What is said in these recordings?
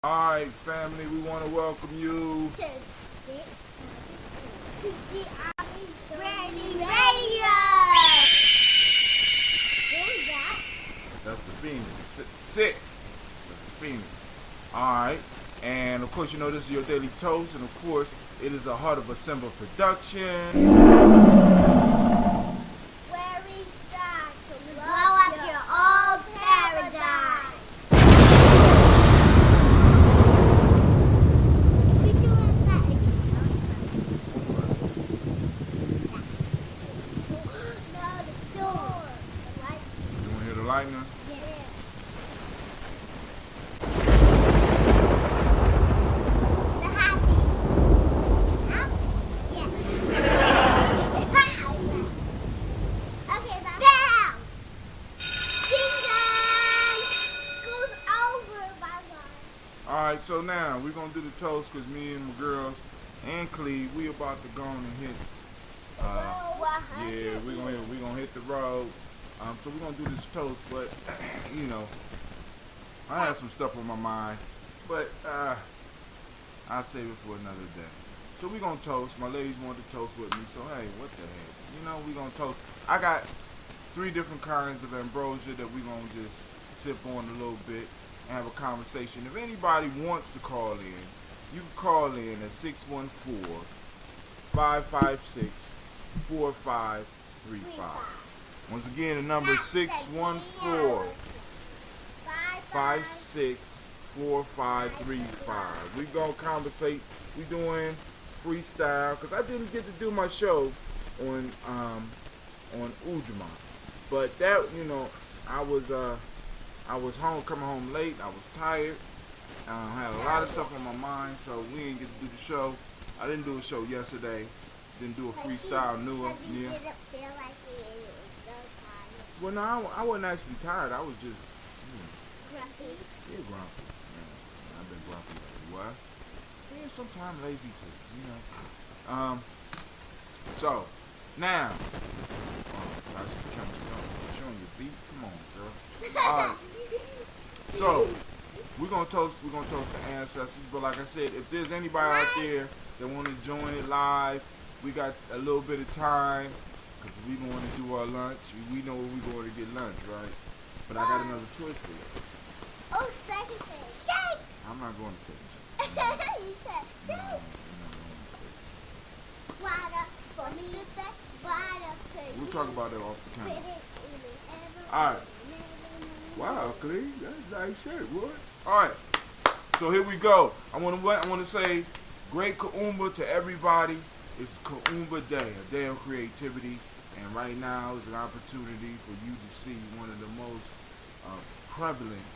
Alright, family, we want to welcome you to Gye-Nyame Radio. What was that? That's the Phoenix. Sit. That's the Phoenix. Alright, and of course, you know this is your daily toast, and of course, it is a Heart of a Simba production. Where we start to blow up your old paradigm. Lightning. Yeah. The happy. Huh? Yeah. Okay, now. Down. Ding dong. School's over, bye-bye. Alright, so now we're going to do the toast because me and my girls and Cleve, we about to go on and hit. Yeah, we're gonna hit the road. So we're gonna do this toast, but you know, I have some stuff on my mind, but I'll save it for another day. So we're gonna toast. My ladies want to toast with me, so hey, what the heck? You know, we're gonna toast. I got 3 different kinds of ambrosia that we're gonna just sip on a little bit and have a conversation. If anybody wants to call in, you can call in at 614-556-4535. Once again, the number is 614-556-4535. We gonna conversate. We doing freestyle because I didn't get to do my show on Ujima, but that I was coming home late. I was tired. Had a lot of stuff on my mind, so we didn't get to do the show. I didn't do a show yesterday. Didn't do a freestyle. Didn't feel like well, no, I wasn't actually tired. I was just, grumpy. Yeah, grumpy. Yeah, I've been grumpy lately. What? Yeah, sometimes lazy too, So, now, Sasha, showing your beat. Come on, girl. Alright. So, we're gonna toast the ancestors. But like I said, if there's anybody out there that want to join it live, we got a little bit of time. Because we going to do our lunch. We know where we're going to get lunch, right? But I got another choice for you. Oh, Steak and Shake. Shake! I'm not going to Steak and Shake. You said shake. Water for me. Water for you. We'll talk about that off the camera. Alright. Wow, Cleve. That's a nice shirt, boy. Alright. So here we go. I want to say great Kuumba to everybody. It's Kuumba Day, a day of creativity. And right now is an opportunity for you to see one of the most prevalent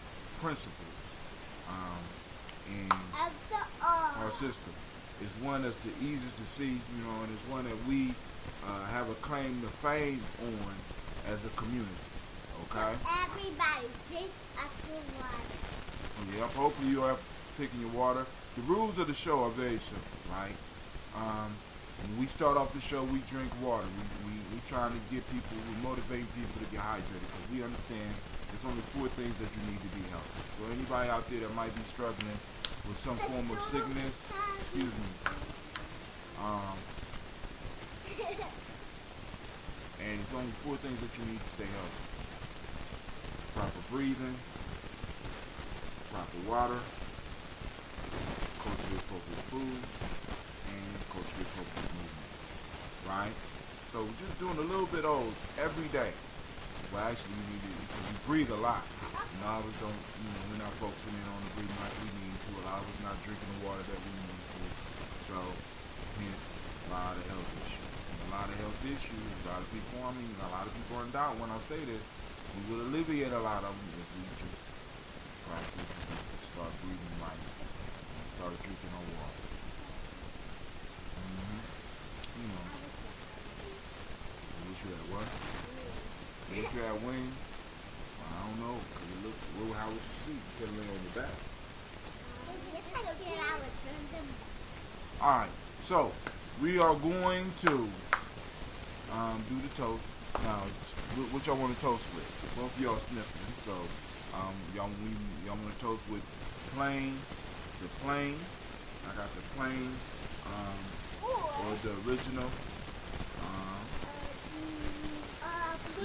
principles in our system. It's one that's the easiest to see, and it's one that we have a claim to fame on as a community. Okay? Everybody drink up your water. Yep, hopefully you are taking your water. The rules of the show are very simple, right? When we start off the show, we drink water. We trying to get people, we motivate people to get hydrated because we understand there's only 4 things that you need to be healthy. So anybody out there that might be struggling with some form of sickness, excuse me, and it's only 4 things that you need to stay healthy. Proper breathing, proper water, culturally appropriate food, and culturally appropriate movement, right? So just doing a little bit of those every day. Well, actually, we need to, because we breathe a lot. A lot of us don't, we're not focusing in on the breathing like we need to. A lot of us not drinking the water that we need to. So, hence, a lot of health issues. And a lot of health issues, a lot of people, a lot of people are in doubt when I say this. We will alleviate a lot of them if we just practice and start breathing right and start drinking our water. I wish you had what? I wish you had wings? Well, I don't know, because it looks, how would you see? You could lay on your back. Alright, so we are going to do the toast. Now, what y'all want to toast with? Both of y'all sniffing, so y'all want to toast with plain the plain. I got the plain, or the original.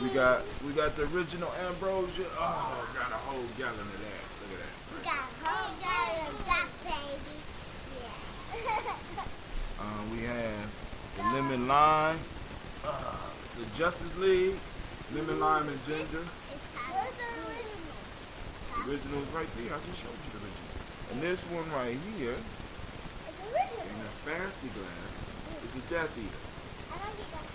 We got the original ambrosia. Oh, got a whole gallon of that. Look at that. We got a whole gallon of that, baby. Yeah. We have the lemon lime, the Justice League, lemon lime and ginger. Where's the original? The original is right there. I just showed you the original. And this one right here, It's original. in a fancy glass, is the Death Eater. I don't think that's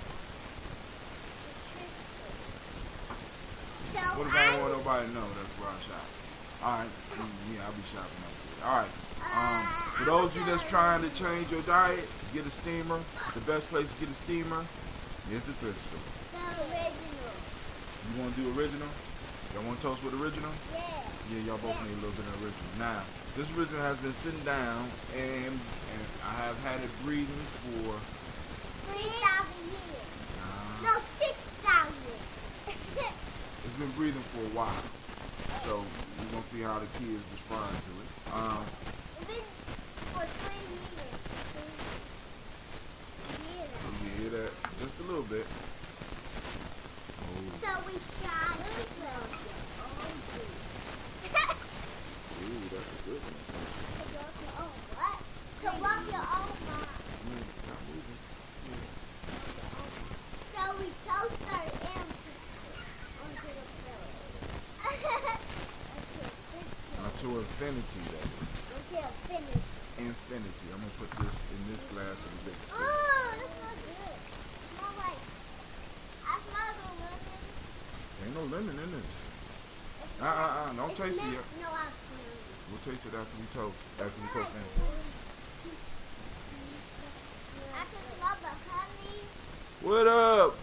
so What if I don't want nobody to know? That's where I shop. Alright. Yeah, I'll be shopping up there. Alright. For those of you that's trying to change your diet, get a steamer. The best place to get a steamer is the thrift store. the original. You want to do original? Y'all want to toast with original? Yeah. Yeah, y'all both need a little bit of original. Now, this original has been sitting down, and I have had it breathing for 3,000 years. No, 6,000. it's been breathing for a while. So we're gonna see how the kids respond to it. It's been for 3 years. You hear that? Just a little bit. Oh, So we shot it. ooh, that's a good one. What? To walk your own mind. Not moving. So we toast our ancestors onto the pillow. To infinity, that is. Until finished. Infinity. I'm gonna put this in this glass of the big. Oh, that smells good. Smell like, I smell the lemon. Ain't no lemon in this. Don't taste it yet. No, I smell it. We'll taste it after we toast. After we toast in. I can smell the honey. What up?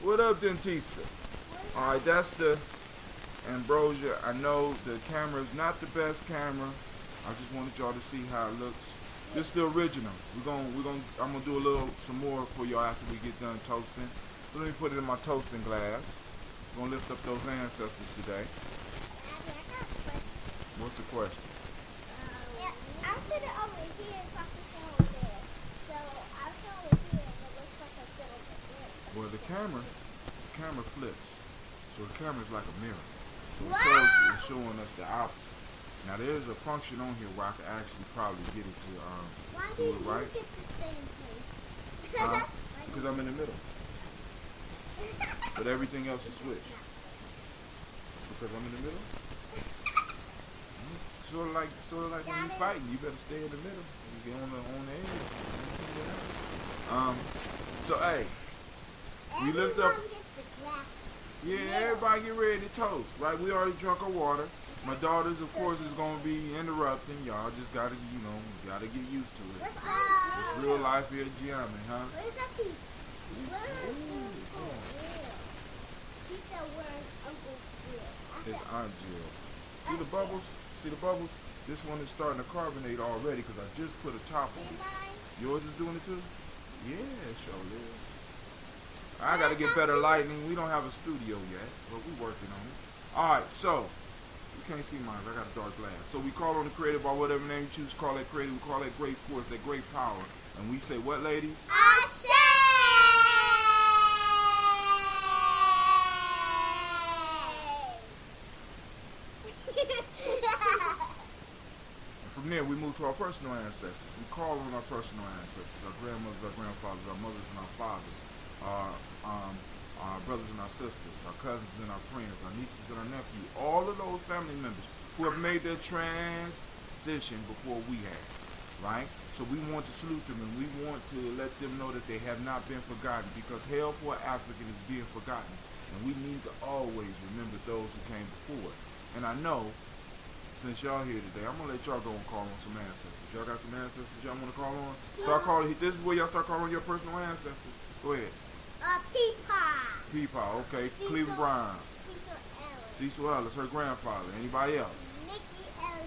What up, Dentista? Alright, that's the ambrosia. I know the camera is not the best camera. I just wanted y'all to see how it looks. This is the original. I'm gonna do some more for y'all after we get done toasting. So let me put it in my toasting glass. I'm gonna lift up those ancestors today. Abby, I got a question. What's the question? Yeah, I put it over here so I can sit over there. So I sit over here and it looks like I sit over there. Well, the camera flips. So the camera is like a mirror. So it's showing us the opposite. Now there's a function on here where I can actually probably get it to Why do do it you right. get to stay in place? Because I'm in the middle. But everything else is switched. Because I'm in the middle. Sort of like when you fighting, you better stay in the middle. You get on the edge. So hey, we lift up. Everyone gets the glass. Yeah, everybody get ready to toast, right? We already drunk our water. My daughters, of course, is gonna be interrupting. Y'all just gotta, gotta get used to it. It's real life here at Gye-Nyame, huh? Where's that piece? Where's Uncle Will? She said, where's Uncle Will? It's Aunt Jill. See the bubbles? See the bubbles? This one is starting to carbonate already because I just put a top on it. Yours is doing it too? Yeah, it sure is. I gotta get better lighting. We don't have a studio yet, but we working on it. Alright, so you can't see mine, I got a dark glass. So we call on the creative by whatever name you choose to call that creative. We call that great force, that great power. And we say what, ladies? Ashe! And from there we move to our personal ancestors. We call on our personal ancestors, our grandmothers, our grandfathers, our mothers and our fathers, our brothers and our sisters, our cousins and our friends, our nieces and our nephews, all of those family members who have made their transition before we have, right? So we want to salute them and we want to let them know that they have not been forgotten, because hell for an African is being forgotten. And we need to always remember those who came before. And I know, since y'all here today, I'm going to let y'all go and call on some ancestors. Y'all got some ancestors y'all want to call on? Start calling. This is where y'all start calling your personal ancestors. Go ahead. Peepaw. Peepaw, okay. Cleveland Brown. Cecil Ellis. Cecil Ellis, her grandfather. Anybody else?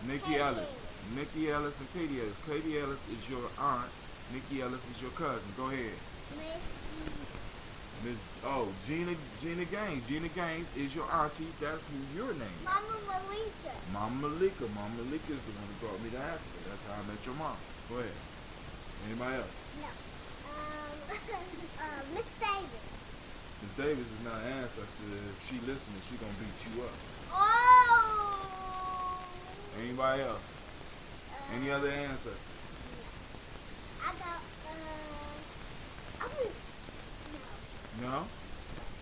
Nikki Ellis. Nikki Ellis and Katie Ellis. Katie Ellis is your aunt. Nikki Ellis is your cousin. Go ahead. Gina Gaines. Gina Gaines is your auntie. That's who your name is. Mama Malika. Mama Malika. Mama Malika is the one who taught me to ask her. That's how I met your mom. Go ahead. Anybody else? No. Miss Davis. Miss Davis is not an ancestor. If she listening, she gonna beat you up. Oh. Anybody else? Any other ancestors? I got, I mean, no. No?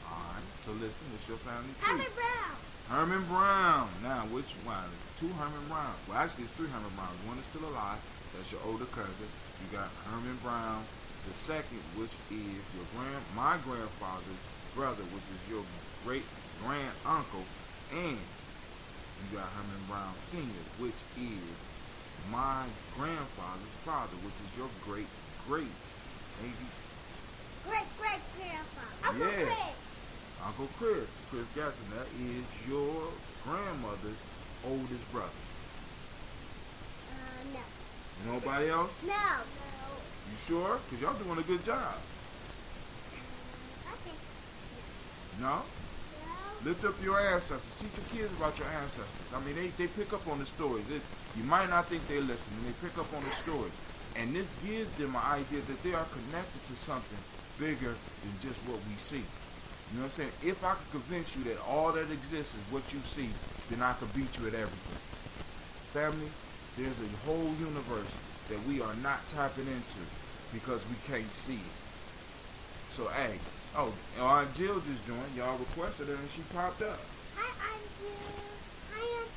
Alright, so listen, it's your family tree. Herman Brown. Herman Brown. Now, which one? Two Herman Browns. Well, actually, it's three Herman Browns. One is still alive. That's your older cousin. You got Herman Brown. The second, which is my grandfather's brother, which is your great grand uncle, and you got Herman Brown Sr., which is my grandfather's father, which is your great maybe Great grandfather. Uncle yeah. Chris. Uncle Chris Gasson. That is your grandmother's oldest brother. No. Nobody else? No. You sure? Because y'all doing a good job. Okay. No? No. Lift up your ancestors. Teach your kids about your ancestors. I mean, they pick up on the stories. You might not think they're listening. They pick up on the stories. And this gives them an idea that they are connected to something bigger than just what we see. You know what I'm saying? If I could convince you that all that exists is what you see, then I could beat you at everything. Family, there's a whole universe that we are not tapping into because we can't see it. So, hey, Aunt Jill just joined. Y'all requested her and she popped up. Hi, Aunt Jill. Hi, Aunt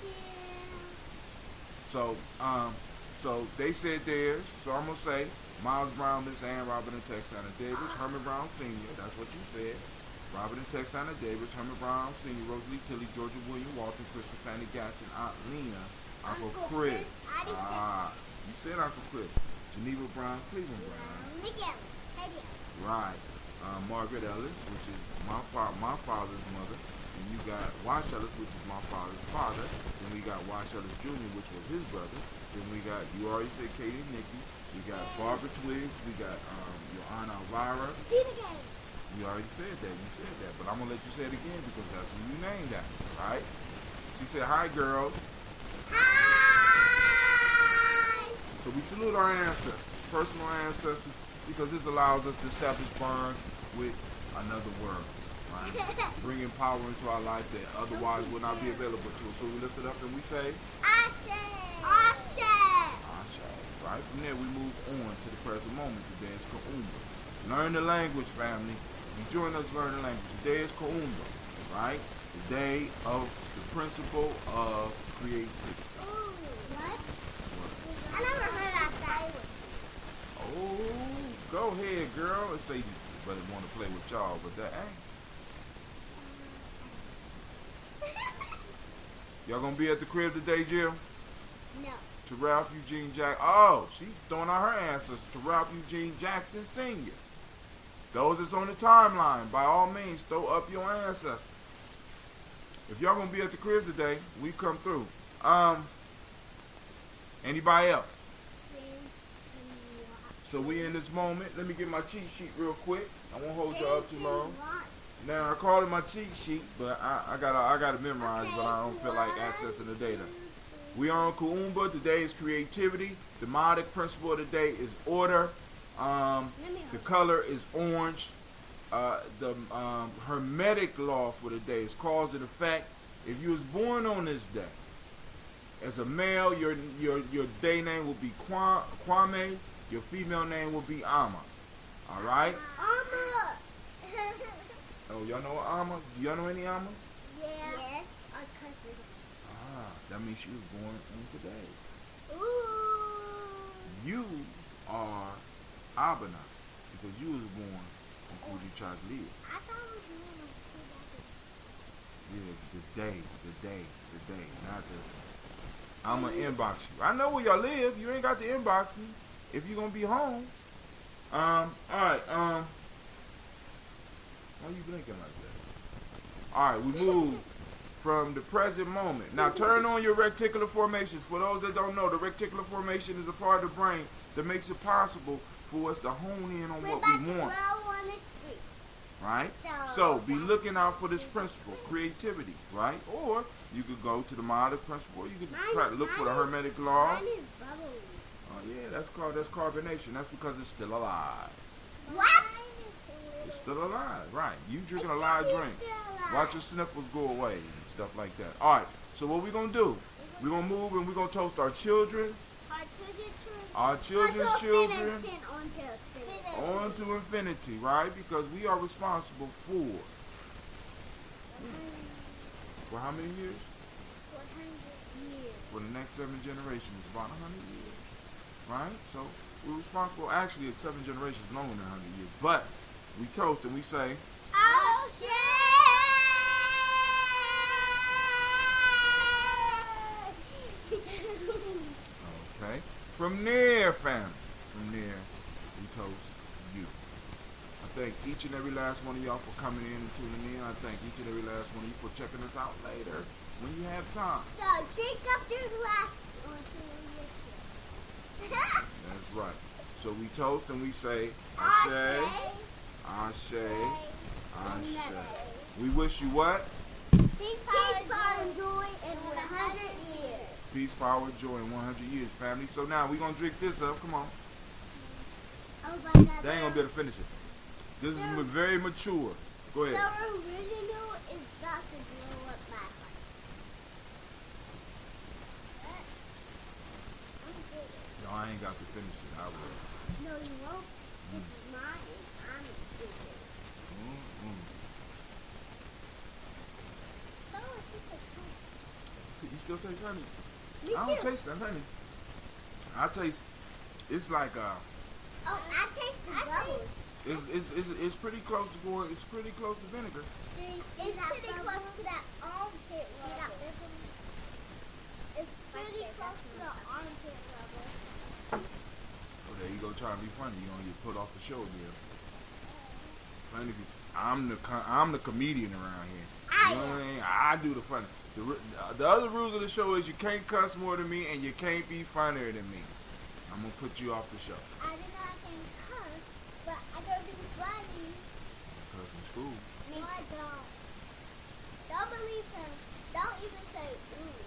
Jill. So they said theirs. So I'm gonna say Miles Brown, Miss Ann, Robert and Texana Davis, Herman Brown Sr. That's what you said. Robert and Texana Davis, Herman Brown Sr., Rosalie Tilly, Georgia William Walton, Christopher Fanny Gaston, Aunt Lena, Uncle Chris. You said Uncle Chris. Geneva Brown, Cleveland Brown. Miguel. Right. Margaret Ellis, which is my father's mother. And you got Wash Ellis, which is my father's father. Then we got Wash Ellis Jr., which was his brother. Then we got, you already said Katie and Nikki. We got Barbara Twiggs. We got your Aunt Elvira. Gina Gaines. You already said that. You said that. But I'm going to let you say it again because that's who you named that. All right? She said, hi, girls. Hi. So we salute our ancestors, personal ancestors, because this allows us to establish bonds with another world. Right? Bringing power into our life that otherwise would not be available to us. So we lift it up and we say, Ashe. Ashe. Ashe. Right? From there we move on to the present moment. Today is Kuumba. Learn the language, family. You join us learn the language. Today is Kuumba. Right? The day of the principle of creativity. Ooh, what? I never heard that language. Oh, go ahead, girl. Let's say you really want to play with y'all, but that ain't. Y'all gonna be at the crib today, Jill? No. To Ralph Eugene Jackson. Oh, she's throwing out her answers to Ralph Eugene Jackson Sr. Those that's on the timeline, by all means, throw up your ancestors. If y'all gonna be at the crib today, we come through. Anybody else? So we in this moment. Let me get my cheat sheet real quick. I won't hold y'all up too long. Now I call it my cheat sheet, but I gotta memorize, but I don't feel like accessing the data. We are on Kuumba. Today is creativity. The modic principle of the day is order. The color is orange. The hermetic law for the day is cause and effect. If you was born on this day as a male, your day name will be Kwame. Your female name will be Ama. All right. Ama. Oh, y'all know Ama? Do y'all know any Amas? Yeah. Yes, our cousin. That means she was born on today. Ooh. You are Abana because you was born on Kuji Chagli. I thought it was you. Yeah, the day. Not the. I'ma inbox you. I know where y'all live. You ain't got to inbox me if you're gonna be home. All right. Why are you blinking like that? All right, we move from the present moment. Now turn on your reticular formations. For those that don't know, the reticular formation is a part of the brain that makes it possible for us to hone in on what we want. On the street. right? So be looking out for this principle, creativity, right? Or you could go to the modern principle. You could try to look for the hermetic law. Mine is bubbly. Oh yeah, that's carbonation. That's because it's still alive. What? It's still alive, right? You drinking a live drink. Watch your sniffles go away and stuff like that. All right. So what we gonna do? We're gonna move and we're gonna toast our children. Our children's children. On to infinity, right? Because we are responsible for how many years? 100 years. For the next 7 generations, about 100 years, right? So we're responsible. Actually, it's 7 generations longer than 100 years. But we toast and we say, okay. From there, family. From there, we toast you. I thank each and every last one of y'all for coming in and tuning in. I thank each and every last one of you for checking us out later when you have time. So drink up your glass That's right. So we toast and we say, Ashe, Ashe, Ashe. We wish you what? Peace, power, and joy in 100 years. Peace, power, joy in 100 years, family. So now we're going to drink this up. Come on. Oh my God. They ain't going to be able to finish it. This is very mature. Go ahead. The original is about to blow up my heart. No, I ain't got to finish it. I will. No, you won't. This is mine and I'm stupid. Oh, it tastes like honey. You still taste honey? Me I don't too. taste that honey. I taste, it's like, Oh, I taste the bubbles. it's pretty close to going, it's pretty close to vinegar. It's pretty close to that armpit level. It's pretty close to the armpit level. Oh, there you go trying to be funny. You're going to get put off the show again. Funny, I'm the comedian around here. You know what I mean? I do the funny. The other rules of the show is you can't cuss more than me and you can't be funnier than me. I'm going to put you off the show. I do not can cuss, but I don't do funny. Cuss in school. No, I don't. Don't believe him. Don't even say ooh.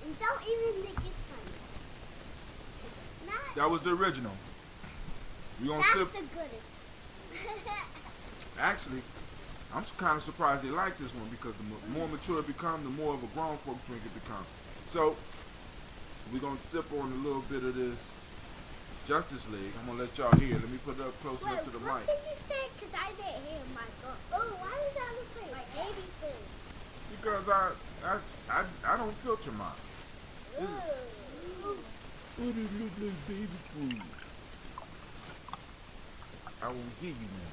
And don't even think it's funny. It's not. That was the original. We gonna That's sip. the goodest. Actually, I'm kind of surprised they like this one because the more mature it becomes, the more of a grown folk drink it becomes. So we're gonna sip on a little bit of this Justice League. I'm gonna let y'all hear. Let me put it up close enough to the what mic. did you say? Because I didn't hear my God. Oh, why does that look like baby food? Because I don't filter mine. Ooh. Oh, this look like baby food. I won't give you that.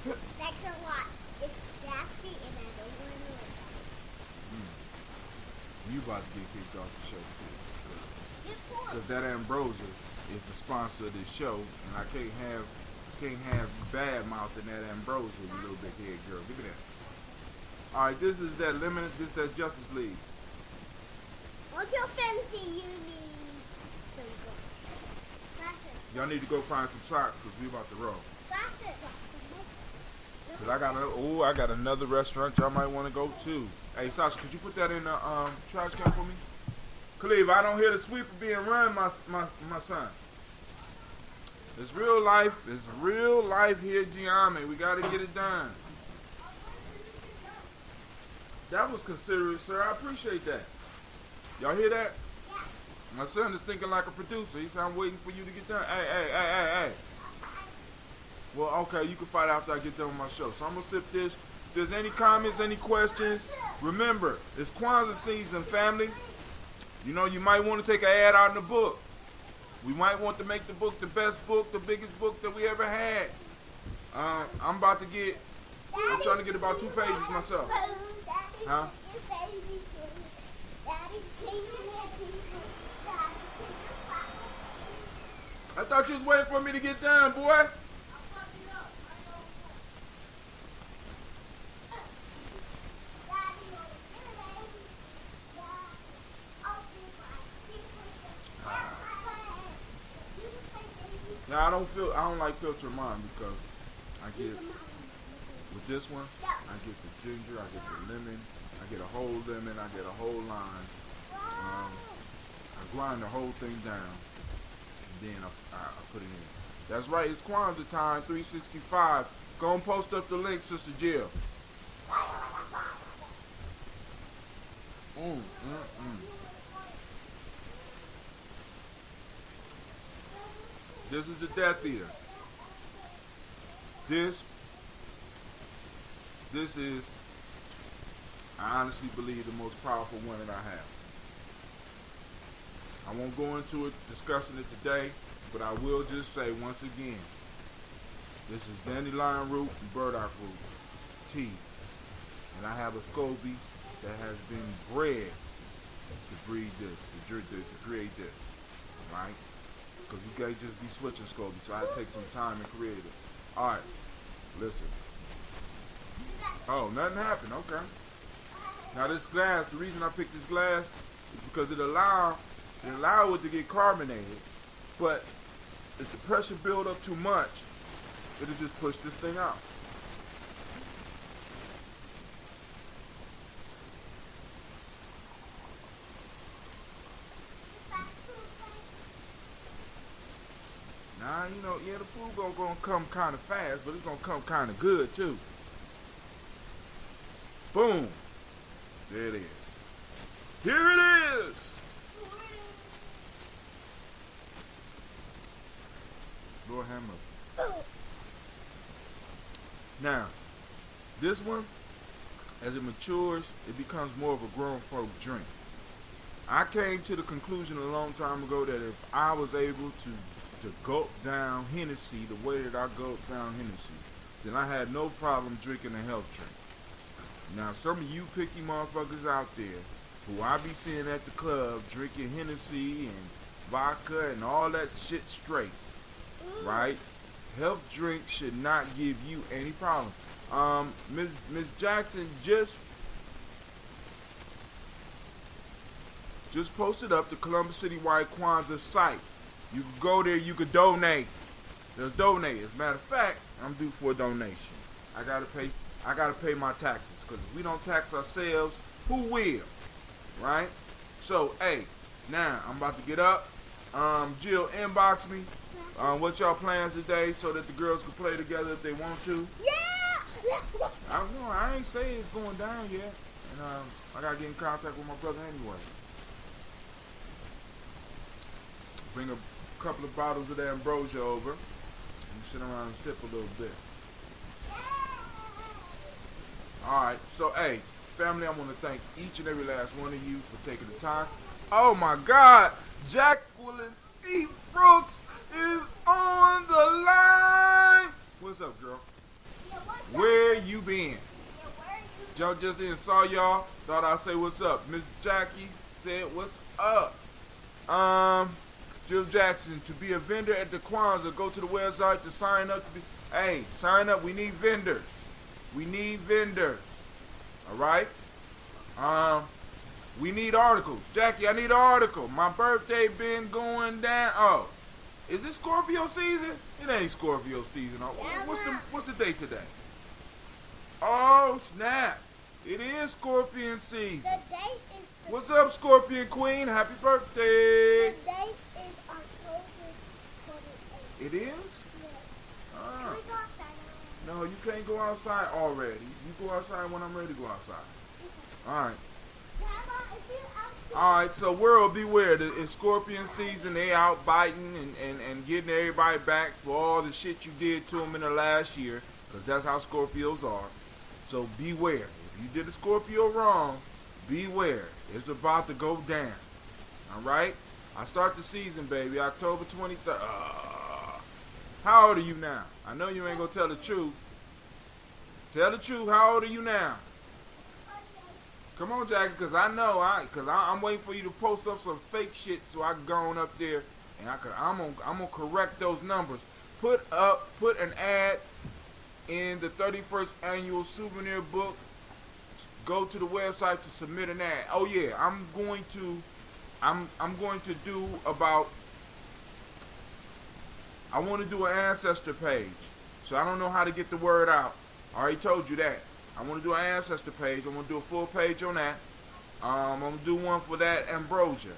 Okay. That's a lot. It's nasty and I don't want to look at it. You about to get kicked off the show too. Good point. Because that ambrosia is the sponsor of this show, and I can't have bad mouthing that ambrosia, you little big head girl. Look at that. All right, this is that limited. This is that Justice League. What's your fancy? You need some good. Y'all need to go find some socks because we about to roll. Cause I got another restaurant y'all might want to go to. Hey Sasha, could you put that in the trash can for me? Cleve, I don't hear the sweeper being run, my son. It's real life. It's real life here at Gye-Nyame. We got to get it done. That was considerate, sir. I appreciate that. Y'all hear that? Yeah. My son is thinking like a producer. He said, I'm waiting for you to get done. Hey. Well, okay, you can fight after I get done with my show. So I'm going to sip this. If there's any comments, any questions, remember, it's Kwanzaa season, family. You know, you might want to take an ad out in the book. We might want to make the book the best book, the biggest book that we ever had. I'm trying to get about 2 pages myself. Huh? I thought you was waiting for me to get done, boy. Now I don't like filtering mine because I get, with this one, I get the ginger, I get the lemon, I get a whole lemon, I get a whole lime. I grind the whole thing down, and then I put it in. That's right, it's Kwanzaa time, 365. Go and post up the link, Sister Jill. This is the Death Eater. This is, I honestly believe, the most powerful one that I have. I won't go into it, discussing it today, but I will just say once again, this is dandelion root and burdock root tea. And I have a SCOBY that has been bred to breed this, to create this, right? Because you can't just be switching SCOBY, so I had to take some time and create it. Alright, listen. Oh, nothing happened, okay. Now this glass, the reason I picked this glass is because it allow it to get carbonated, but if the pressure build up too much, it'll just push this thing out. Now, you know, yeah, the food gonna come kind of fast, but it's gonna come kind of good too. Boom. There it is. Here it is. Lord have mercy. Now, this one, as it matures, it becomes more of a grown folk drink. I came to the conclusion a long time ago that if I was able to gulp down Hennessy the way that I gulp down Hennessy, then I had no problem drinking a health drink. Now, some of you picky motherfuckers out there who I be seeing at the club drinking Hennessy and vodka and all that shit straight, right? Health drinks should not give you any problem. Miss Jackson just posted up the Columbus City White Kwanzaa site. You can go there, you can donate. There's donate. As a matter of fact, I'm due for a donation. I gotta pay my taxes, because if we don't tax ourselves, who will? Right? So, hey, now I'm about to get up. Jill, inbox me what y'all plans today so that the girls can play together if they want to. Yeah! I don't know. I ain't saying it's going down yet. And I gotta get in contact with my brother anyway. Bring a couple of bottles of that ambrosia over and sit around and sip a little bit. Alright, so hey, family, I want to thank each and every last one of you for taking the time. Oh my God, Jacqueline C. Brooks is on the line. What's up, girl? Yeah, what's Where you been? Yeah, where you? Joe just in saw y'all. Thought I'd say what's up. Miss Jackie said what's up. Jill Jackson, to be a vendor at the Kwanzaa, go to the website to sign up. Hey, sign up. We need vendors. We need vendors. All right? We need articles. Jackie, I need an article. My birthday been going down. Oh, is it Scorpio season? It ain't Scorpio season. What's the date today? Oh, snap. It is Scorpion season. The date is... What's up, Scorpion Queen? Happy birthday. The date is October 28th. It is? Yes. Ah. Can we go outside now? No, you can't go outside already. You go outside when I'm ready to go outside. Okay. All right. Grandma, if you're outside... All right, so world beware. It's Scorpion season. They out biting and getting everybody back for all the shit you did to them in the last year, because that's how Scorpios are. So beware. If you did a Scorpio wrong, beware. It's about to go down. All right? I start the season, baby, October 23rd. How old are you now? I know you ain't going to tell the truth. Tell the truth. How old are you now? Come on, Jackie, because I know, I'm waiting for you to post up some fake shit so I can go on up there and I'm gonna correct those numbers. Put an ad in the 31st annual souvenir book. Go to the website to submit an ad. Oh yeah, I'm going to do about I want to do an ancestor page. So I don't know how to get the word out. I already told you that. I want to do an ancestor page. I'm going to do a full page on that. I'm going to do one for that ambrosia.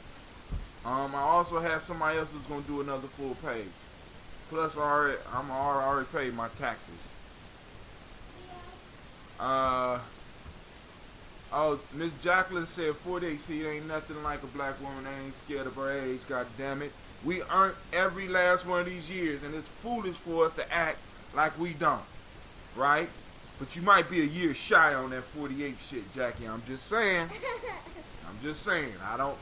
I also have somebody else who's going to do another full page. Plus, I'm already paid my taxes. Oh, Miss Jacqueline said 48 seed ain't nothing like a black woman that ain't scared of her age. God damn it. We earned every last one of these years, and it's foolish for us to act like we don't. Right? But you might be a year shy on that 48 shit, Jackie. I'm just saying. I don't.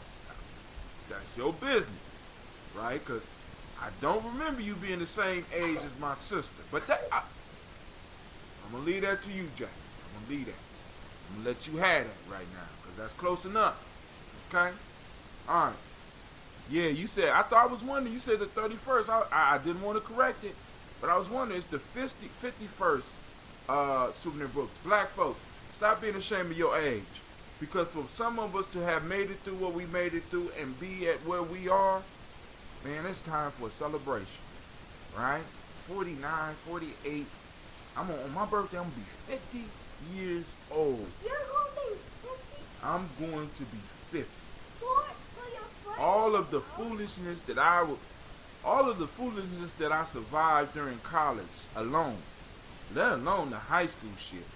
That's your business. Right? Because I don't remember you being the same age as my sister. But I'm going to leave that to you, Jackie. I'm going to leave that. I'm going to let you have that right now. Because that's close enough. Okay? All right. Yeah, you said, I thought I was wondering, you said the 31st. I didn't want to correct it, but I was wondering, it's the 51st souvenir books. Black folks, stop being ashamed of your age. Because for some of us to have made it through what we made it through and be at where we are, man, it's time for a celebration. Right? 49, 48. On my birthday, I'm going to be 50 years old. You're going to be 50? I'm going to be 50. For your friend? All of the foolishness that I survived during college alone, let alone the high school shit.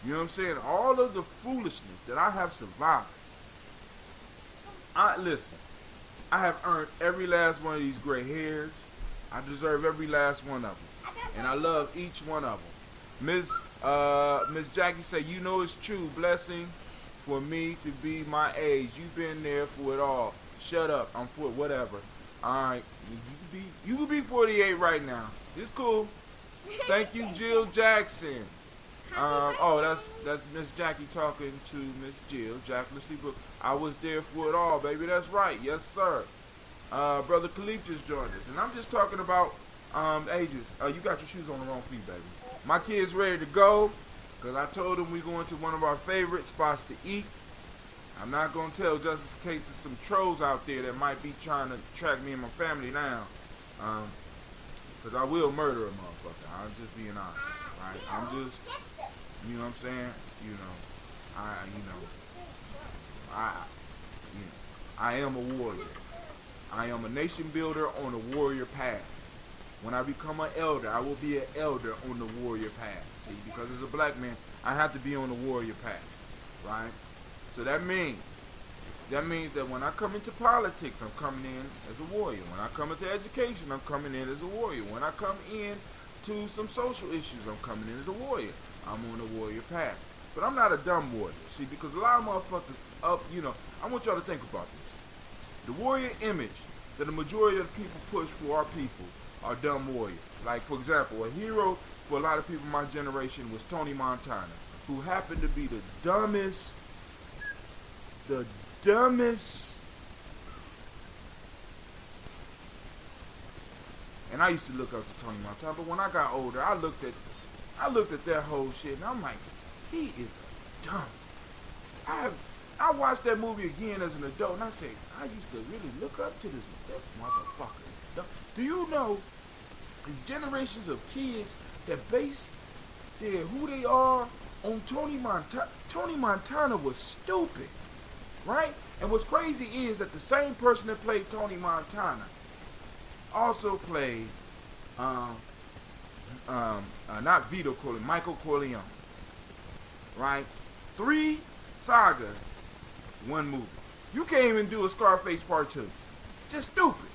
You know what I'm saying? All of the foolishness that I have survived. Listen, I have earned every last one of these gray hairs. I deserve every last one of them. And I love each one of them. Miss Jackie said, you know it's true. Blessing for me to be my age. You've been there for it all. Shut up. I'm for whatever. Alright. You could be 48 right now. It's cool. Thank you, Jill Jackson. That's Miss Jackie talking to Miss Jill. Jacqueline Seabrook. I was there for it all, baby. That's right. Yes, sir. Brother Khalif just joined us. And I'm just talking about ages. You got your shoes on the wrong feet, baby. My kid's ready to go. Because I told him we're going to one of our favorite spots to eat. I'm not going to tell just in case there's some trolls out there that might be trying to track me and my family down. Because I will murder a motherfucker. I'm just being honest. Right? I'm just, you know what I'm saying? I am a warrior. I am a nation builder on a warrior path. When I become an elder, I will be an elder on the warrior path. See, because as a black man, I have to be on the warrior path, right? So that means that when I come into politics, I'm coming in as a warrior. When I come into education, I'm coming in as a warrior. When I come in to some social issues, I'm coming in as a warrior. I'm on the warrior path. But I'm not a dumb warrior, see, because a lot of motherfuckers I want y'all to think about this. The warrior image that the majority of the people push for our people are dumb warriors. Like, for example, a hero for a lot of people in my generation was Tony Montana, who happened to be the dumbest. And I used to look up to Tony Montana, but when I got older, I looked at that whole shit, and I'm like, he is a dumb. I watched that movie again as an adult, and I said, I used to really look up to this motherfucker. Do you know there's generations of kids that base who they are on Tony Montana? Tony Montana was stupid, right? And what's crazy is that the same person that played Tony Montana also played, not Vito Corleone, Michael Corleone, right? 3 sagas, 1 movie. You can't even do a Scarface Part 2. Just stupid.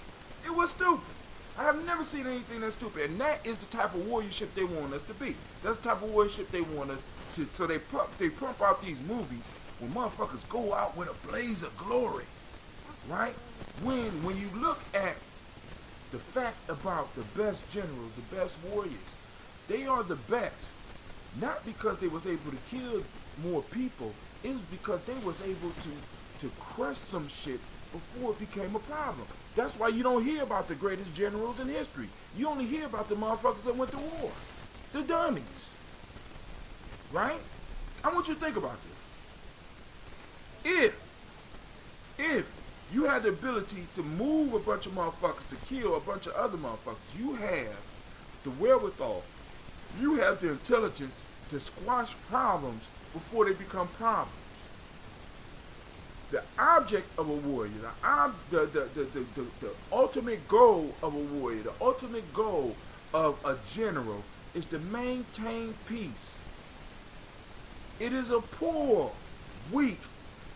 It was stupid. I have never seen anything that's stupid. And that is the type of warriorship they want us to be. That's the type of warriorship they want us to. So they pump out these movies when motherfuckers go out with a blaze of glory. Right? When you look at the fact about the best generals, the best warriors, they are the best. Not because they was able to kill more people. It's because they was able to crush some shit before it became a problem. That's why you don't hear about the greatest generals in history. You only hear about the motherfuckers that went to war. The dummies. Right? I want you to think about this. If You have the ability to move a bunch of motherfuckers, to kill a bunch of other motherfuckers. You have the wherewithal. You have the intelligence to squash problems before they become problems. The object of a warrior, the ultimate goal of a warrior, the ultimate goal of a general is to maintain peace. It is a poor, weak,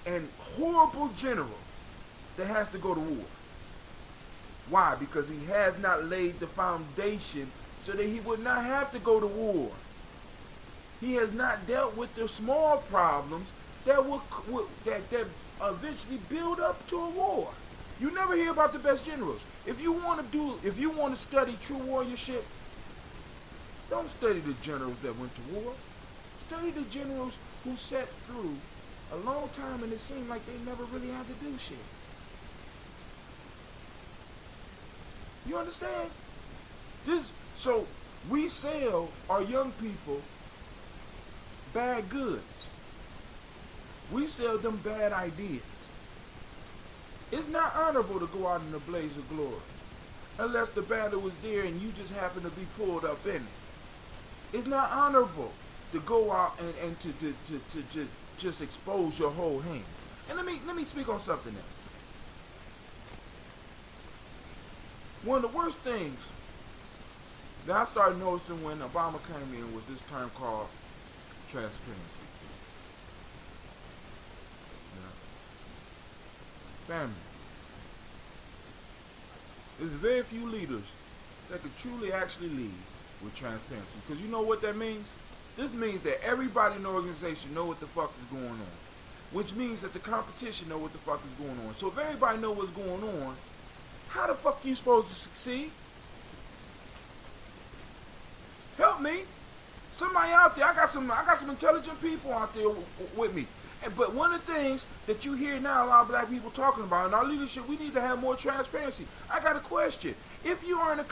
and horrible general that has to go to war. Why? Because he has not laid the foundation so that he would not have to go to war. He has not dealt with the small problems that that eventually build up to a war. You never hear about the best generals. If you want to study true warriorship, don't study the generals that went to war. Study the generals who sat through a long time and it seemed like they never really had to do shit. You understand? So we sell our young people bad goods. We sell them bad ideas. It's not honorable to go out in a blaze of glory unless the battle was there and you just happen to be pulled up in it. It's not honorable to go out and to just expose your whole hand. And let me speak on something else. One of the worst things that I started noticing when Obama came in was this term called transparency. Family. There's very few leaders that could truly actually lead with transparency. Because you know what that means? This means that everybody in the organization know what the fuck is going on. Which means that the competition know what the fuck is going on. So if everybody know what's going on, how the fuck are you supposed to succeed? Help me. Somebody out there, I got some intelligent people out there with me. But one of the things that you hear now a lot of black people talking about in our leadership, we need to have more transparency. I got a question. If you are in a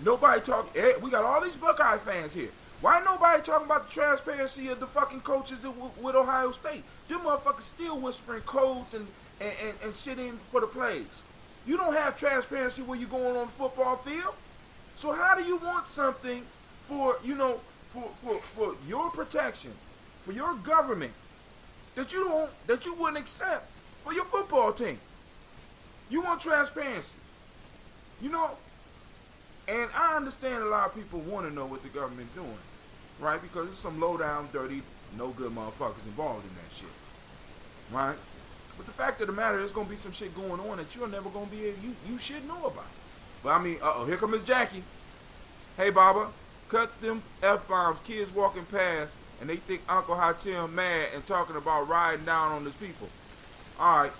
nobody talk. We got all these Buckeye fans here. Why nobody talking about the transparency of the fucking coaches with Ohio State? Them motherfuckers still whispering codes and shit in for the plays. You don't have transparency when you're going on the football field. So how do you want something for your protection, for your government, that you wouldn't accept for your football team? You want transparency. And I understand a lot of people want to know what the government's doing, right? Because there's some low down, dirty, no good motherfuckers involved in that shit, right? But the fact of the matter is, there's gonna be some shit going on that you're never gonna be able. You should know about. But I mean, here comes Miss Jackie. Hey, Baba, cut them F-bombs. Kids walking past and they think Uncle Hatim mad and talking about riding down on his people. All right,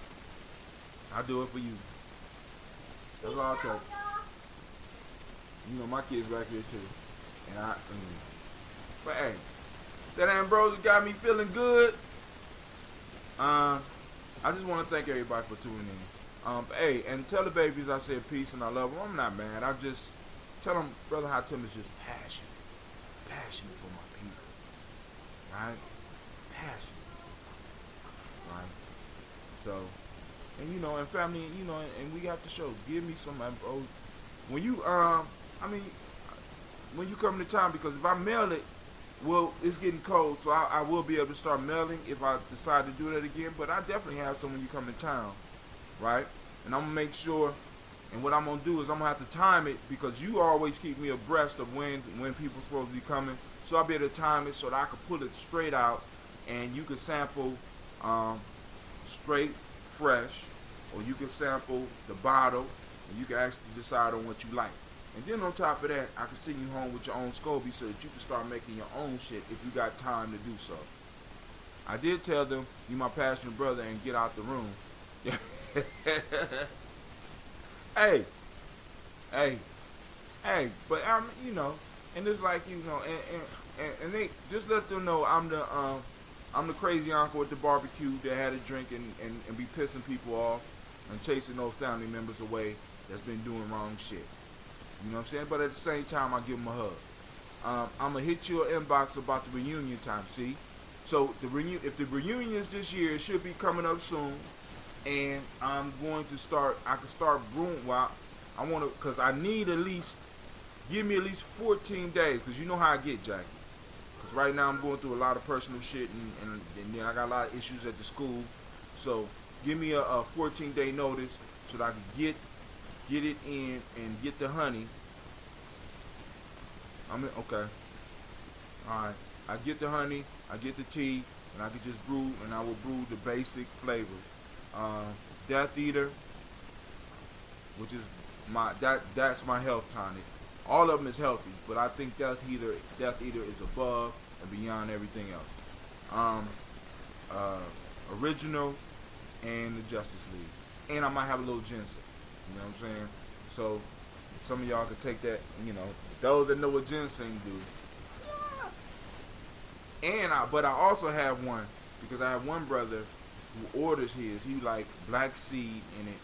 I'll do it for you. That's all I'll tell you. My kids back here too. But hey, that Ambrosia got me feeling good. I just want to thank everybody for tuning in. Hey, and tell the babies I said peace and I love them. I'm not mad. I just tell them Brother Hatim is just passionate for my people, right? Passionate, right? So, and family, and we have to show. Give me some. When you when you come to town, because if I mail it, well, it's getting cold, so I will be able to start mailing if I decide to do that again. But I definitely have some when you come to town, right? And I'm going to make sure, and what I'm going to do is I'm going to have to time it, because you always keep me abreast of when people are supposed to be coming. So I'll be able to time it so that I can pull it straight out, and you can sample straight, fresh, or you can sample the bottle, and you can actually decide on what you like. And then on top of that, I can send you home with your own SCOBY so that you can start making your own shit if you got time to do so. I did tell them, you my passionate brother, and get out the room. Hey, but and it's like, and they just let them know I'm the crazy uncle at the barbecue that had a drink and be pissing people off and chasing those family members away that's been doing wrong shit. You know what I'm saying? But at the same time, I give them a hug. I'm going to hit your inbox about the reunion time, see? So if the reunion is this year, it should be coming up soon. and I'm going to start. I can start brewing. Well, I want to, cause I need at least give me at least 14 days, cause you know how I get, Jackie. Cause right now I'm going through a lot of personal shit, and then I got a lot of issues at the school. So give me a 14-day notice so that I can get it in and get the honey. Okay. All right. I get the honey, I get the tea, and I can just brew, and I will brew the basic flavors. Death Eater, which is that's my health tonic. All of them is healthy, but I think Death Eater is above and beyond everything else. Original and the Justice League, and I might have a little ginseng. You know what I'm saying? So some of y'all could take that. You know, those that know what ginseng do. But I also have one, because I have one brother who orders his. He like black seed in it.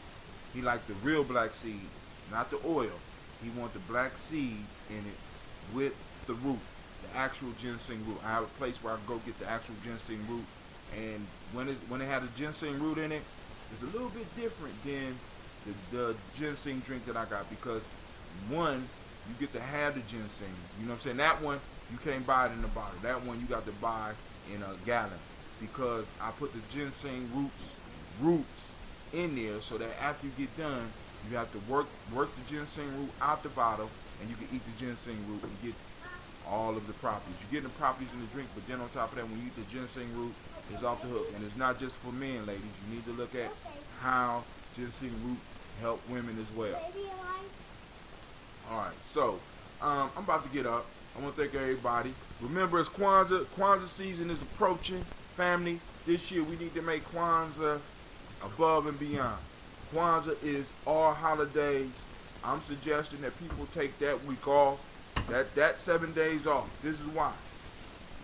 He like the real black seed, not the oil. He want the black seeds in it with the root, the actual ginseng root. I have a place where I go get the actual ginseng root, and when it had a ginseng root in it, it's a little bit different than the ginseng drink that I got, because one, you get to have the ginseng. You know what I'm saying? That one, you can't buy it in a bottle. That one you got to buy in a gallon, because I put the ginseng roots in there, so that after you get done, you have to work the ginseng root out the bottle, and you can eat the ginseng root and get all of the properties. You get the properties in the drink, but then on top of that, when you eat the ginseng root, it's off the hook. And it's not just for men, ladies. You need to look at how ginseng root help women as well. All right, so I'm about to get up. I want to thank everybody. Remember, it's Kwanzaa. Kwanzaa season is approaching. Family, this year we need to make Kwanzaa above and beyond. Kwanzaa is our holidays. I'm suggesting that people take that week off, that 7 days off. This is why.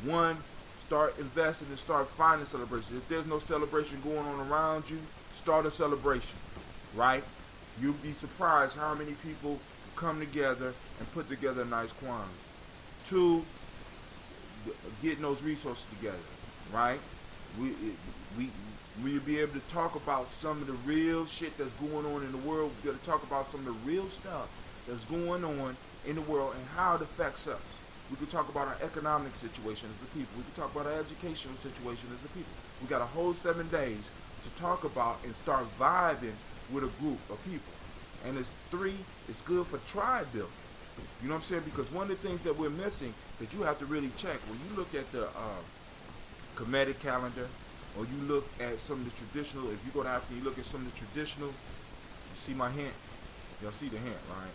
One, start investing and start finding celebrations. If there's no celebration going on around you, start a celebration, right? You'll be surprised how many people come together and put together a nice Kwanzaa. Two, getting those resources together, right? We'll be able to talk about some of the real shit that's going on in the world. We'll be able to talk about some of the real stuff that's going on in the world and how it affects us. We could talk about our economic situation as the people. We could talk about our educational situation as the people. We got a whole 7 days to talk about and start vibing with a group of people. And it's good for tribe building. You know what I'm saying? Because one of the things that we're missing that you have to really check when you look at the Kemetic calendar, or you look at some of the traditional, if you go to Africa and you look at some of the traditional, you see my hint? Y'all see the hint, right?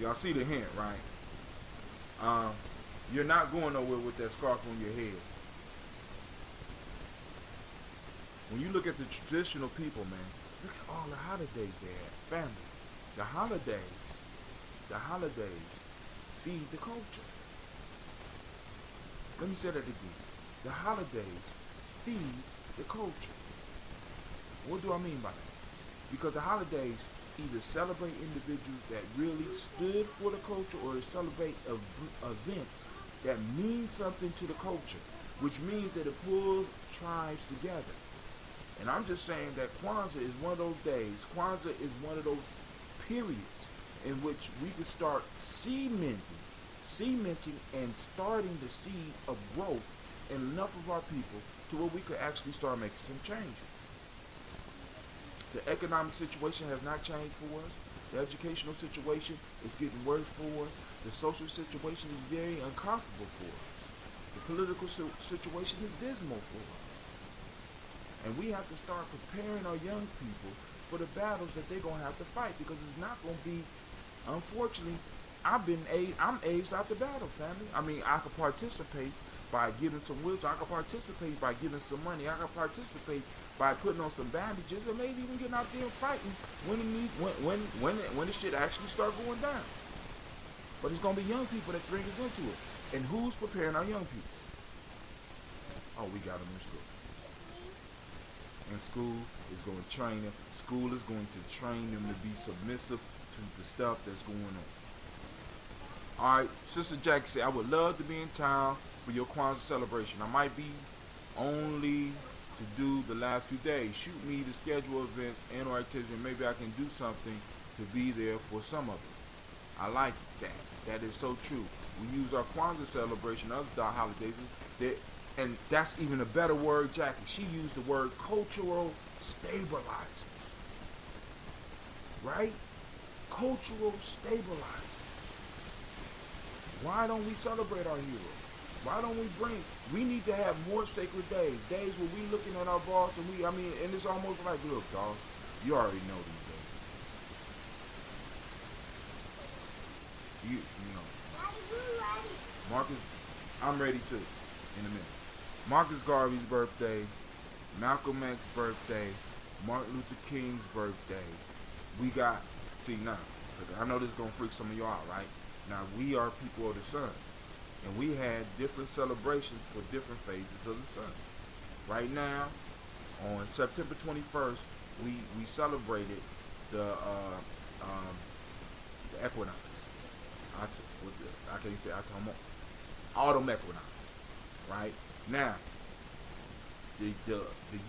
Y'all see the hint, right? You're not going nowhere with that scarf on your head. When you look at the traditional people, man, look at all the holidays they have. Family. The holidays feed the culture. Let me say that again. The holidays feed the culture. What do I mean by that? Because the holidays either celebrate individuals that really stood for the culture, or celebrate events that mean something to the culture, which means that it pulls tribes together. And I'm just saying that Kwanzaa is one of those days. Kwanzaa is one of those periods in which we can start cementing and starting the seed of growth in enough of our people to where we could actually start making some changes. The economic situation has not changed for us. The educational situation is getting worse for us. The social situation is very uncomfortable for us. The political situation is dismal for us. And we have to start preparing our young people for the battles that they're going to have to fight, because it's not going to be, unfortunately, I'm aged out the battle, family. I mean, I could participate by giving some wisdom. I could participate by giving some money. I could participate by putting on some bandages, or maybe even getting out there and fighting when the shit actually start going down. But it's going to be young people that bring us into it. And who's preparing our young people? Oh, we got them in school. And school is going to train them. School is going to train them to be submissive to the stuff that's going on. All right, Sister Jackie said, I would love to be in town for your Kwanzaa celebration. I might be only to do the last few days. Shoot me the schedule events and or activities, and maybe I can do something to be there for some of it. I like that. That is so true. We use our Kwanzaa celebration, other holidays, and that's even a better word, Jackie. She used the word cultural stabilizers. Right? Cultural stabilizers. Why don't we celebrate our heroes? Why don't we need to have more sacred days. Days where we looking at our boss and and it's almost like, look, dog, you already know these days. You know. Marcus, I'm ready too, in a minute. Marcus Garvey's birthday, Malcolm X's birthday, Martin Luther King's birthday. We got, see now, because I know this is going to freak some of y'all out, right? Now, we are people of the sun. And we had different celebrations for different phases of the sun. Right now, on September 21st, we celebrated the equinox. I can't say autumn equinox. Right now, the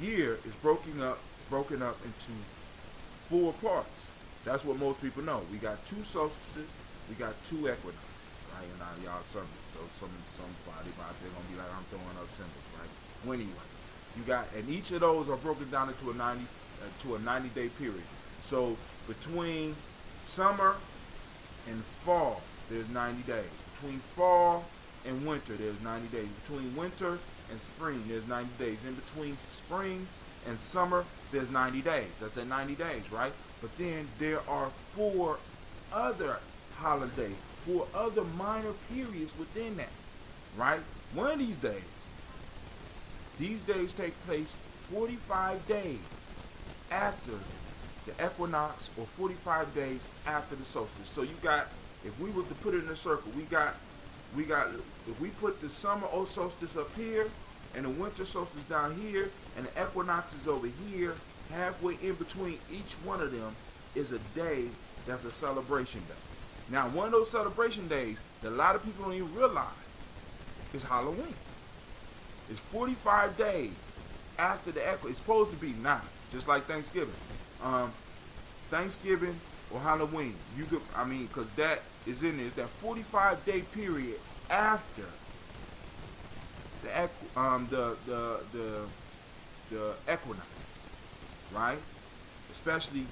year is broken up into 4 parts. That's what most people know. We got 2 solstices. We got 2 equinoxes. Right, and now y'all so somebody out there gonna be like, I'm throwing up symbols, right? Well, anyway, you got, and each of those are broken down into a 90-day period. So between summer and fall, there's 90 days. Between fall and winter, there's 90 days. Between winter and spring, there's 90 days. In between spring and summer, there's 90 days. That's the 90 days, right? But then there are 4 other holidays, 4 other minor periods within that, right? One of these days take place 45 days after the equinox, or 45 days after the solstice. So you got, if we was to put it in a circle, we got, if we put the summer solstice up here, and the winter solstice down here, and the equinox is over here, halfway in between each one of them is a day that's a celebration day. Now, one of those celebration days that a lot of people don't even realize is Halloween. It's 45 days after the equinox. It's supposed to be 9, just like Thanksgiving. Thanksgiving or Halloween. You could, because that is in there. It's that 45-day period after the equinox, right? Especially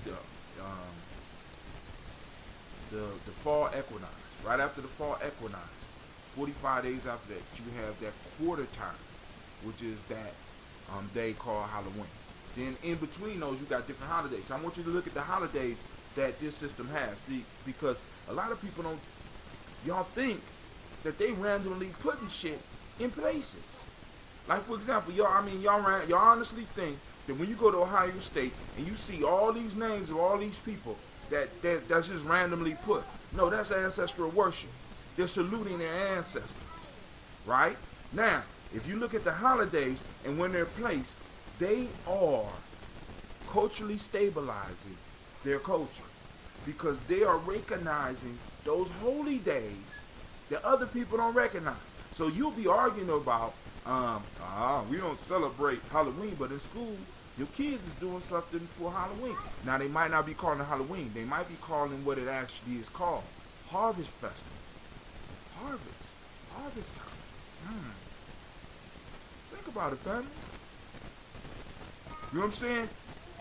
the fall equinox. Right after the fall equinox, 45 days after that, you have that quarter time, which is that day called Halloween. Then in between those, you got different holidays. I want you to look at the holidays that this system has, because a lot of people y'all think that they randomly putting shit in places. Like, for example, y'all honestly think that when you go to Ohio State and you see all these names of all these people that's just randomly put. No, that's ancestral worship. They're saluting their ancestors. Right? Now, if you look at the holidays and when they're placed, they are culturally stabilizing their culture, because they are recognizing those holy days that other people don't recognize. So you'll be arguing about, we don't celebrate Halloween, but in school, your kids is doing something for Halloween. Now, they might not be calling it Halloween. They might be calling what it actually is called. Harvest Festival. Harvest time. Think about it, family. You know what I'm saying?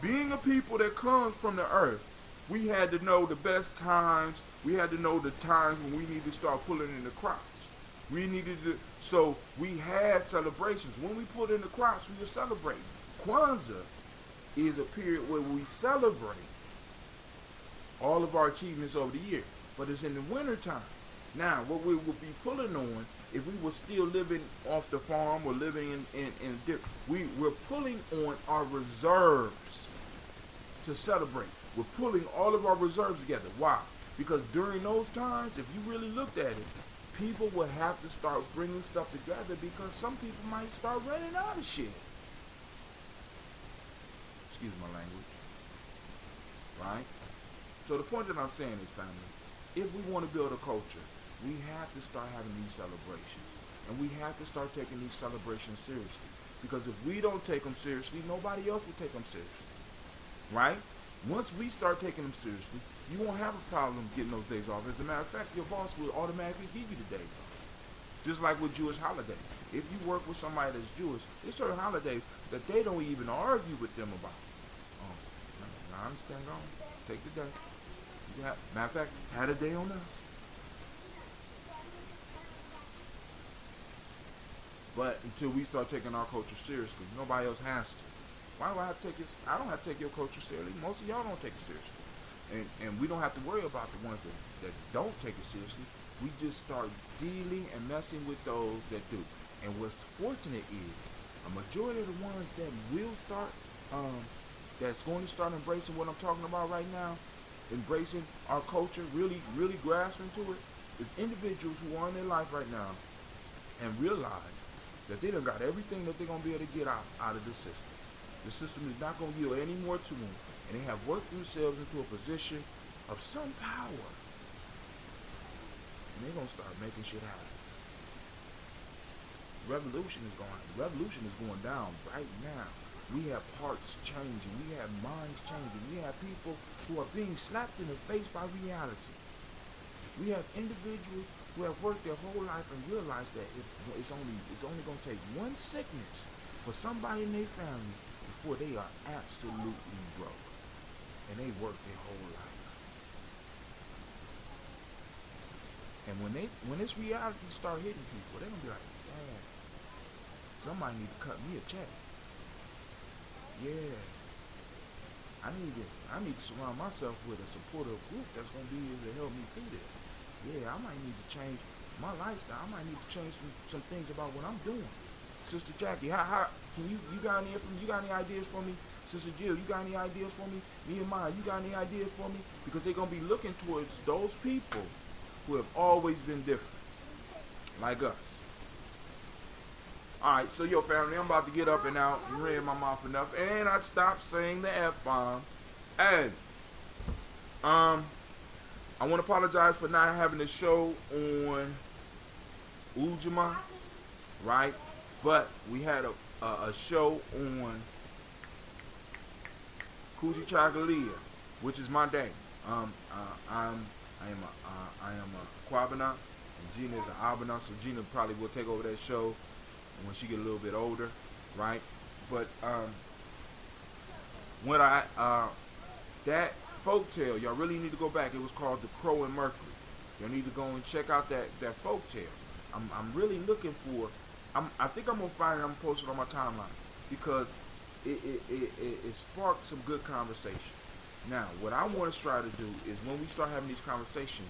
Being a people that comes from the earth, we had to know the best times. We had to know the times when we need to start pulling in the crops. So we had celebrations. When we put in the crops, we were celebrating. Kwanzaa is a period where we celebrate all of our achievements over the year, but it's in the winter time. Now, what we would be pulling on, if we were still living off the farm or living we're pulling on our reserves to celebrate. We're pulling all of our reserves together. Why? Because during those times, if you really looked at it, people would have to start bringing stuff together, because some people might start running out of shit. Excuse my language. Right? So the point that I'm saying is, family, if we want to build a culture, we have to start having these celebrations. And we have to start taking these celebrations seriously. Because if we don't take them seriously, nobody else will take them seriously. Right? Once we start taking them seriously, you won't have a problem getting those days off. As a matter of fact, your boss will automatically give you the days off. Just like with Jewish holidays. If you work with somebody that's Jewish, there's certain holidays that they don't even argue with them about. Oh, I understand. Go on. Take the day. Matter of fact, had a day on us. But until we start taking our culture seriously, nobody else has to. Why do I have to take it? I don't have to take your culture seriously. Most of y'all don't take it seriously. And we don't have to worry about the ones that don't take it seriously. We just start dealing and messing with those that do. And what's fortunate is a majority of the ones that will start, that's going to start embracing what I'm talking about right now, embracing our culture, really, really grasping to it, is individuals who are in their life right now and realize that they done got everything that they're going to be able to get out of the system. The system is not going to yield any more to them, and they have worked themselves into a position of some power. And they're going to start making shit happen. Revolution is going down right now. We have hearts changing. We have minds changing. We have people who are being slapped in the face by reality. We have individuals who have worked their whole life and realized that it's only going to take one sickness for somebody in their family before they are absolutely broke. And they worked their whole life. And when this reality start hitting people, they're going to be like, damn, somebody need to cut me a check. Yeah. I need to surround myself with a supportive group that's going to be able to help me through this. Yeah, I might need to change my lifestyle. I might need to change some things about what I'm doing. Sister Jackie, how can you got any ideas for me? Sister Jill, you got any ideas for me? Nehemiah, you got any ideas for me? Because they're going to be looking towards those people who have always been different, like us. Alright, so yo family, I'm about to get up and out. You ran my mouth enough. And I stopped saying the F-bomb. And I want to apologize for not having the show on Ujima, right? But we had a show on Kuji Chagalia, which is my day. I am a Kwabena, and Gina is an Abena, so Gina probably will take over that show when she get a little bit older, right? But when that folktale, y'all really need to go back. It was called The Crow and Mercury. Y'all need to go and check out that folktale. I'm really looking for. I think I'm gonna find it. I'm gonna post it on my timeline because it sparked some good conversation. Now, what I want to try to do is when we start having these conversations,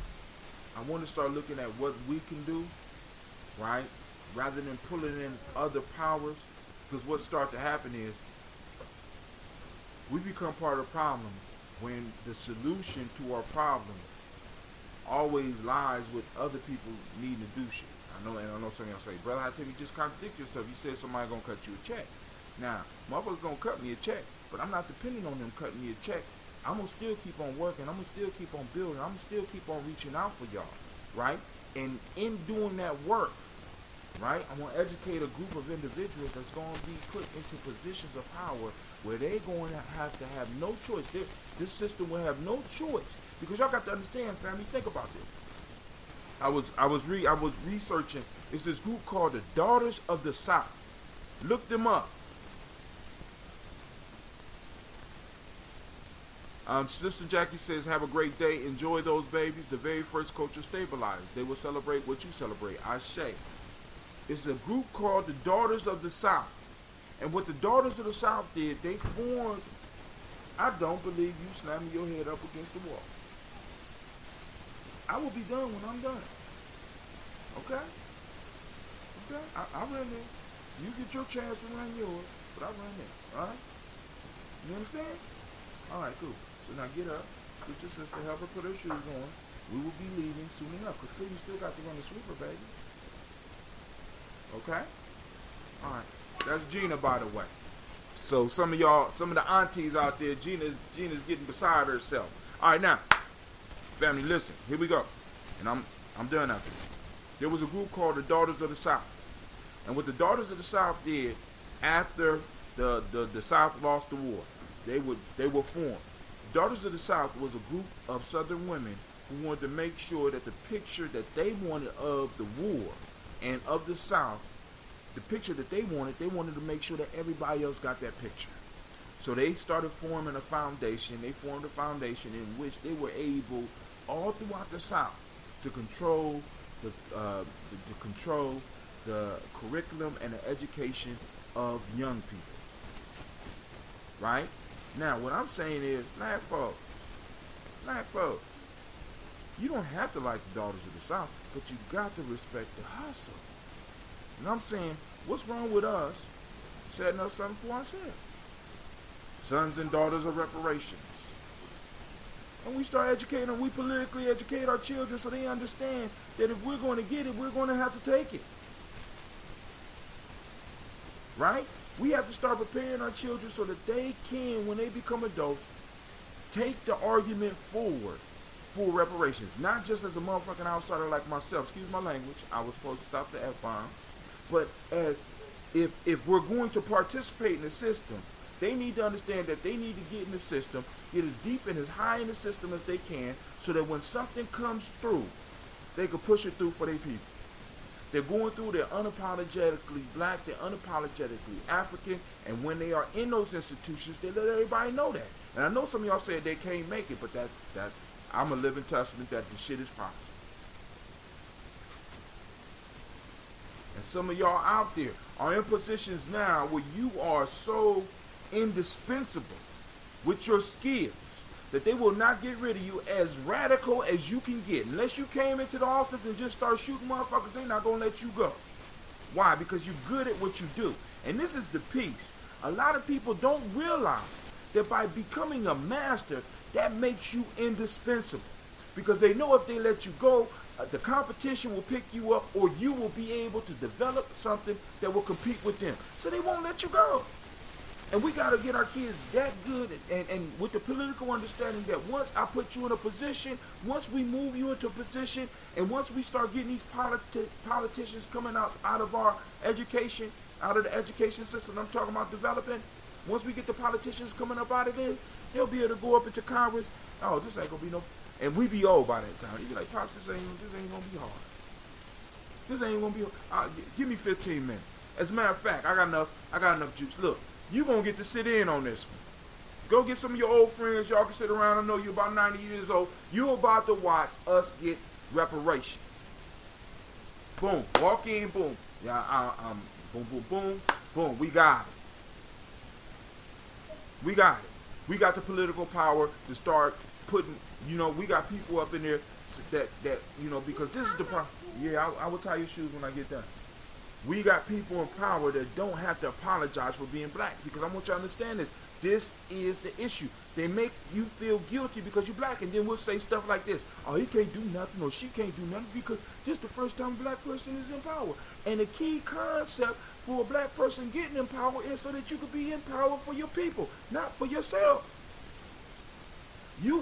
I want to start looking at what we can do, right? Rather than pulling in other powers, because what starts to happen is we become part of the problem when the solution to our problem always lies with other people needing to do shit. I know some of y'all say, brother, how can you just contradict yourself? You said somebody gonna cut you a check. Now, motherfuckers gonna cut me a check, but I'm not depending on them cutting me a check. I'm gonna still keep on working. I'm gonna still keep on building. I'm gonna still keep on reaching out for y'all, right? And in doing that work, right, I'm gonna educate a group of individuals that's gonna be put into positions of power where they're going to have no choice. This system will have no choice because y'all got to understand, family. Think about this. I was researching. It's this group called the Daughters of the South. Look them up. Sister Jackie says, have a great day. Enjoy those babies. The very first culture stabilizers. They will celebrate what you celebrate. Ashe. It's a group called the Daughters of the South. And what the Daughters of the South did, they formed, I don't believe you slamming your head up against the wall. I will be done when I'm done. Okay? Okay? I ran there. You get your chance to run yours, but I ran there. Alright? You understand? Alright, cool. So now get up. Get your sister, help her put her shoes on. We will be leaving soon enough, because Cleveland still got to run the sweeper, baby. Okay? Alright. That's Gina, by the way. So some of y'all, some of the aunties out there, Gina's getting beside herself. Alright, now. Family, listen. Here we go. And I'm done after this. There was a group called the Daughters of the South. And what the Daughters of the South did, after the South lost the war. They were formed. Daughters of the South was a group of Southern women who wanted to make sure that the picture that they wanted of the war and of the South, the picture that they wanted to make sure that everybody else got that picture. So they started forming a foundation. They formed a foundation in which they were able, all throughout the South, to control the curriculum and the education of young people. Right? Now, what I'm saying is, black folks, you don't have to like the Daughters of the South, but you got to respect the hustle. And I'm saying, what's wrong with us setting up something for ourselves? Sons and daughters of reparations. And we start educating them, we politically educate our children so they understand that if we're going to get it, we're going to have to take it. Right? We have to start preparing our children so that they can, when they become adults, take the argument forward for reparations. Not just as a motherfucking outsider like myself. Excuse my language. I was supposed to stop the F-bomb. But as if we're going to participate in the system, they need to understand that they need to get in the system, get as deep and as high in the system as they can, so that when something comes through, they can push it through for their people. They're going through, they're unapologetically black, they're unapologetically African, and when they are in those institutions, they let everybody know that. And I know some of y'all said they can't make it, but that's I'm a living testament that the shit is possible. And some of y'all out there are in positions now where you are so indispensable with your skills that they will not get rid of you, as radical as you can get. Unless you came into the office and just start shooting motherfuckers, they're not going to let you go. Why? Because you're good at what you do. And this is the piece. A lot of people don't realize that by becoming a master, that makes you indispensable. Because they know if they let you go, the competition will pick you up, or you will be able to develop something that will compete with them. So they won't let you go. And we got to get our kids that good and with the political understanding that once I put you in a position, once we move you into a position, and once we start getting these politicians coming out of our education, out of the education system I'm talking about developing, once we get the politicians coming up out of there, they'll be able to go up into Congress. Oh, this ain't going to be no... And we be old by that time. You be like, Pops, this ain't going to be hard. This ain't going to be hard. Give me 15 minutes. As a matter of fact, I got enough juice. Look. You gonna get to sit in on this one. Go get some of your old friends. Y'all can sit around. I know you're about 90 years old. You about to watch us get reparations. Boom. Walk in. Boom. Yeah. Boom. Boom. Boom. Boom. We got it. We got it. We got the political power to start putting. You know, we got people up in there that you know, because this is the problem. Yeah, I will tie your shoes when I get done. We got people in power that don't have to apologize for being black, because I want you to understand this. This is the issue. They make you feel guilty because you're black, and then we'll say stuff like this. Oh, he can't do nothing, or she can't do nothing because this is the first time a black person is in power. And the key concept for a black person getting in power is so that you could be in power for your people, not for yourself.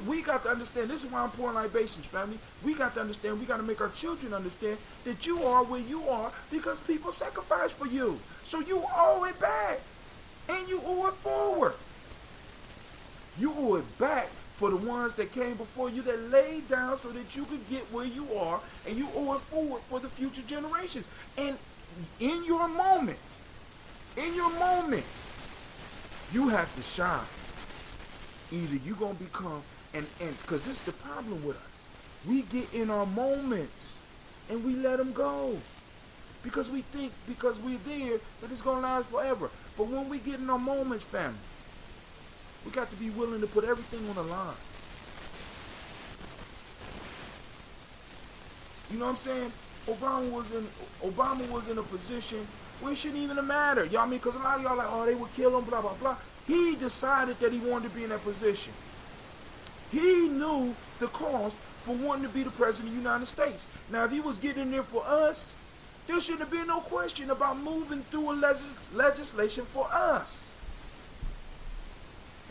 We got to understand, this is why I'm pouring libations, family. We got to understand, we got to make our children understand that you are where you are because people sacrifice for you. So you owe it back. And you owe it forward. You owe it back for the ones that came before you, that laid down so that you could get where you are, and you owe it forward for the future generations. And in your moment, you have to shine. Either you're going to become, and because this is the problem with us. We get in our moments and we let them go. Because we think, because we're there, that it's going to last forever. But when we get in our moments, family, we got to be willing to put everything on the line. You know what I'm saying? Obama was in a position where it shouldn't even matter. Y'all mean? Because a lot of y'all like, oh, they would kill him, blah, blah, blah. He decided that he wanted to be in that position. He knew the cost for wanting to be the president of the United States. Now, if he was getting in there for us, there shouldn't have been no question about moving through a legislation for us.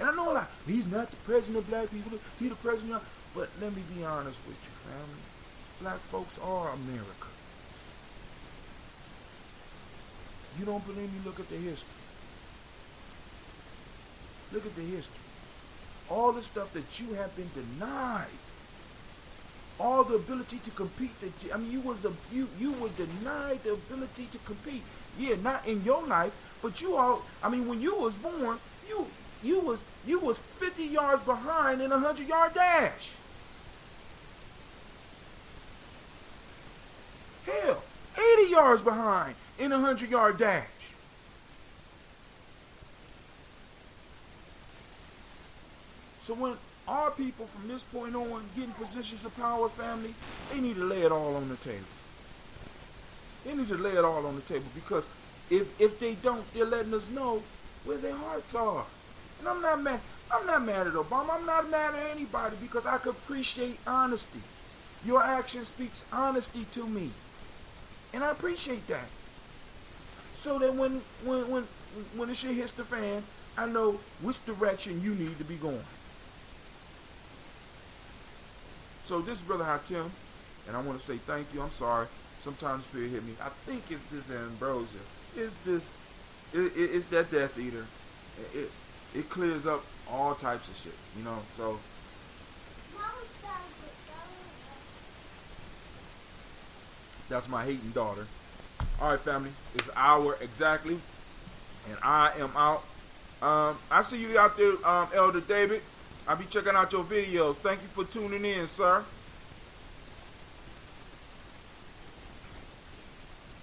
And I know, like, he's not the president of black people. He's the president of... But let me be honest with you, family. Black folks are America. You don't believe me? Look at the history. Look at the history. All the stuff that you have been denied. All the ability to compete you were denied the ability to compete. Yeah, not in your life, but when you was born, you was 50 yards behind in a 100-yard dash. Hell, 80 yards behind in a 100-yard dash. So when our people from this point on get in positions of power, family, they need to lay it all on the table. They need to lay it all on the table, because if they don't, they're letting us know where their hearts are. And I'm not mad at Obama. I'm not mad at anybody, because I could appreciate honesty. Your action speaks honesty to me. And I appreciate that. So that when the shit hits the fan, I know which direction you need to be going. So this is Brother Hatim, and I want to say thank you. I'm sorry. Sometimes the spirit hit me. I think it's this ambrosia. It's that Death Eater. It clears up all types of shit, you know. So that's my hating daughter. All right, family. It's an hour exactly, and I am out. I see you out there, Elder David. I'll be checking out your videos. Thank you for tuning in, sir.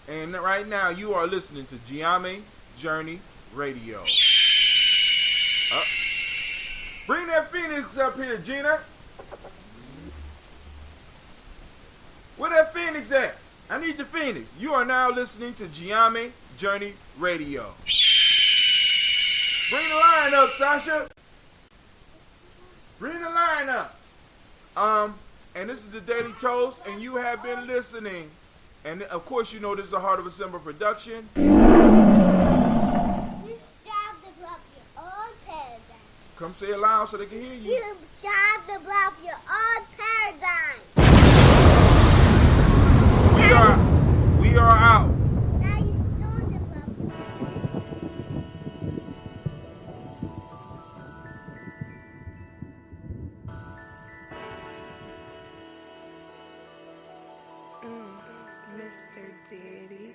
And right now, you are listening to Gye-Nyame Journey Radio. Bring that Phoenix up here, Gina. Where that Phoenix at? I need the Phoenix. You are now listening to Gye-Nyame Journey Radio. Bring the line up, Sasha. Bring the line up. And this is the Daily Toast, and you have been listening. And of course, you know this is a Heart of December production. You strive to block your own paradigm. Come say it loud so they can hear you. You strive to block your own paradigm. We are out. Now you still develop. Mr. Diddy.